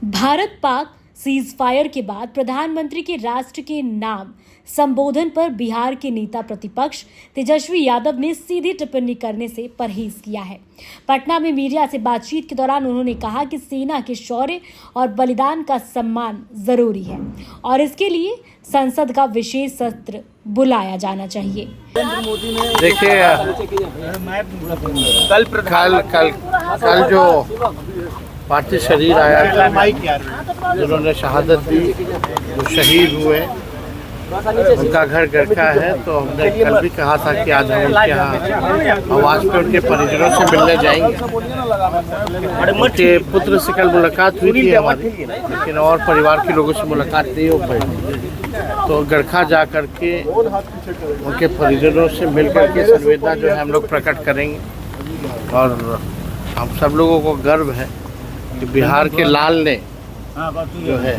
Bharat Pak cease fire के बाद प्रधानमंत्री के राष्ट्र के नाम संबोधन पर बिहार के नेता प्रतिपक्ष तेजस्वी यादव ने सीधी टिप्पणी करने से परहेज किया है। पटना में मीडिया से बातचीत के दौरान उन्होंने कहा कि सेना के शौर्य और बलिदान का सम्मान जरूरी है और इसके लिए संसद का विशेष सत्र बुलाया जाना चाहिए। देखिए, कल जो पार्थिव शरीर आया था, जिन्होंने शहादत दी, जो शहीद हुए, उनका घर गरखा है। तो हमने कल भी कहा था कि आज हम उनके यहाँ आवास पे उनके परिजनों से मिलने जाएंगे। उनके पुत्र से कल मुलाकात हुई थी हमारी, लेकिन और परिवार के लोगों से मुलाकात नहीं हो पाई। तो गरखा जा कर के उनके परिजनों से मिल कर के संवेदना जो है हम लोग प्रकट करेंगे। और हम सब लोगों को गर्व है कि बिहार के लाल ने जो है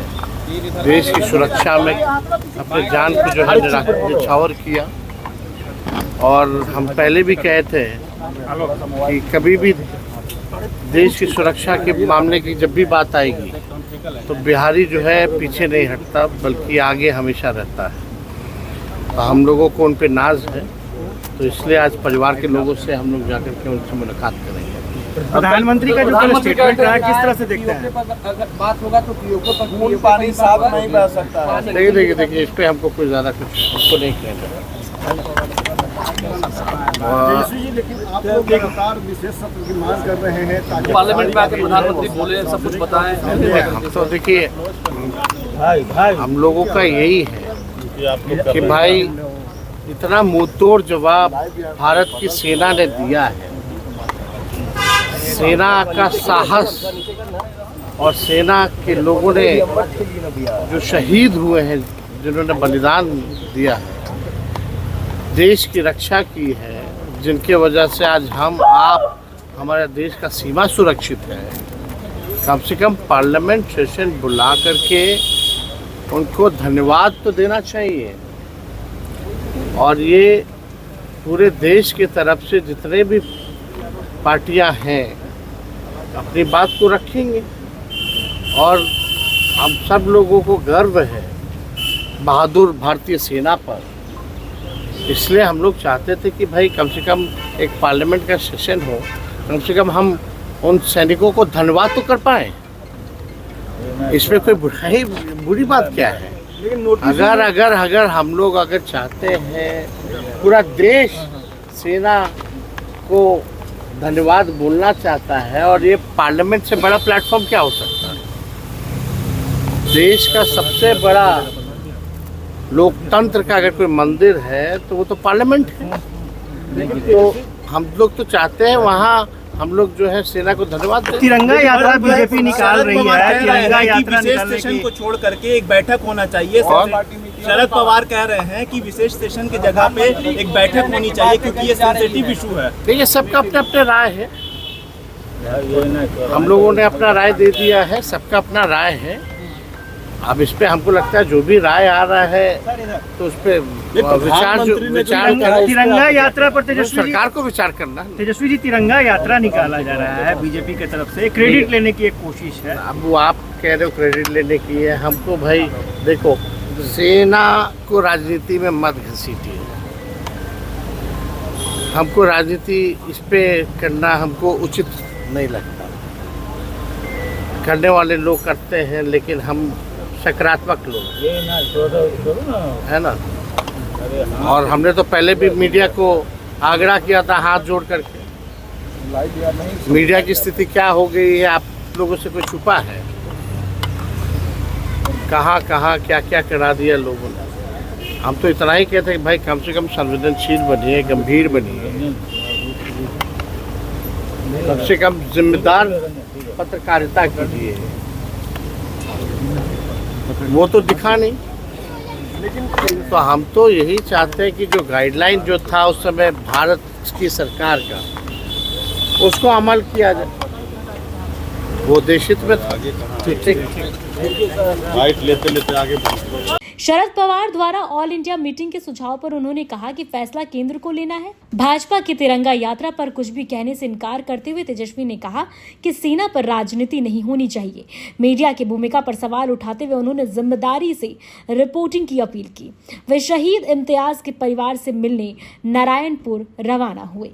देश की सुरक्षा में अपने जान को जो है न्यौछावर किया। और हम पहले भी कहे थे कि कभी भी देश की सुरक्षा के मामले की जब भी बात आएगी तो बिहारी जो है पीछे नहीं हटता, बल्कि आगे हमेशा रहता है। तो हम लोगों को उन पे नाज है, तो इसलिए आज परिवार के लोगों से हम लोग जाकर के उनसे मुलाकात करेंगे। प्रधानमंत्री का जो कल स्टेटमेंट रहा, किस तरह से देखते हैं? अगर बात होगा तो खून पानी साफ नहीं बह सकता है। देखिए, इस पे हमको कोई ज़्यादा कुछ उसको नहीं कहना। लेकिन आप लोग लगातार विशेष सत्र की मांग कर रहे हैं ताकि पार्लियामेंट में आकर प्रधानमंत्री बोले, सब कुछ बताएं। हम तो देखिए, हम लोगों का यही है कि भाई इतना मुंहतोड़ जवाब भारत की सेना ने दिया है। सेना का साहस और सेना के लोगों ने जो शहीद हुए हैं, जिन्होंने बलिदान दिया है, देश की रक्षा की है, जिनके वजह से आज हम आप हमारे देश का सीमा सुरक्षित है। कम से कम पार्लियामेंट सेशन बुला करके उनको धन्यवाद तो देना चाहिए। और ये पूरे देश की तरफ से जितने भी पार्टियां हैं अपनी बात को रखेंगे। और हम सब लोगों को गर्व है बहादुर भारतीय सेना पर। इसलिए हम लोग चाहते थे कि भाई कम से कम एक पार्लियामेंट का सेशन हो, कम से कम हम उन सैनिकों को धन्यवाद तो कर पाएँ। इसमें कोई बुरी बात क्या है? अगर हम लोग अगर चाहते हैं, पूरा देश सेना को धन्यवाद बोलना चाहता है, और ये पार्लियामेंट से बड़ा प्लेटफॉर्म क्या हो सकता है? देश का सबसे बड़ा लोकतंत्र का अगर कोई मंदिर है तो वो तो पार्लियामेंट है। तो हम लोग तो चाहते हैं वहाँ हम लोग जो है सेना को धन्यवाद दें। तिरंगा यात्रा बीजेपी निकाल रही है। तिरंगा यात्रा विशेष सेशन को छोड़ करके एक बैठक होना चाहिए। शरद पवार कह रहे हैं कि विशेष सेशन की जगह पे एक बैठक होनी चाहिए, क्योंकि ये सेंसिटिव इशू है। देखिए, सबका अपने अपने राय है। हम लोगों ने अपना राय दे दिया है, सबका अपना राय है। अब इस पे हमको लगता है जो भी राय आ रहा है तो उस पे विचार तिरंगा यात्रा पर तेजस्वी सरकार को विचार करना। तेजस्वी जी, तिरंगा यात्रा निकाला जा रहा है बीजेपी की तरफ से, क्रेडिट लेने की एक कोशिश है। अब वो आप कह रहे हो क्रेडिट लेने की है। हमको भाई देखो, सेना को राजनीति में मत घसीटिए। हमको राजनीति इस पे करना हमको उचित नहीं लगता। करने वाले लोग करते हैं, लेकिन हम सकारात्मक लोग है ना। और हमने तो पहले भी मीडिया को आग्रह किया था हाथ जोड़ करके। मीडिया की स्थिति क्या हो गई है आप लोगों से कोई छुपा है? कहाँ क्या करा दिया लोगों ने। हम तो इतना ही कहते हैं कि भाई कम से कम संवेदनशील बनिए, गंभीर बनिए, कम से कम जिम्मेदार पत्रकारिता कीजिए। वो तो दिखा नहीं। तो हम तो यही चाहते हैं कि जो गाइडलाइन जो था उस समय भारत की सरकार का, उसको अमल किया जाए। वो देश हित में था। ठीक। लेते आगे। शरद पवार द्वारा ऑल इंडिया मीटिंग के सुझाव पर उन्होंने कहा कि फैसला केंद्र को लेना है। भाजपा की तिरंगा यात्रा पर कुछ भी कहने से इनकार करते हुए तेजस्वी ने कहा कि सेना पर राजनीति नहीं होनी चाहिए। मीडिया की भूमिका पर सवाल उठाते हुए उन्होंने जिम्मेदारी से रिपोर्टिंग की अपील की। वे शहीद इम्तियाज के परिवार से मिलने नारायणपुर रवाना हुए।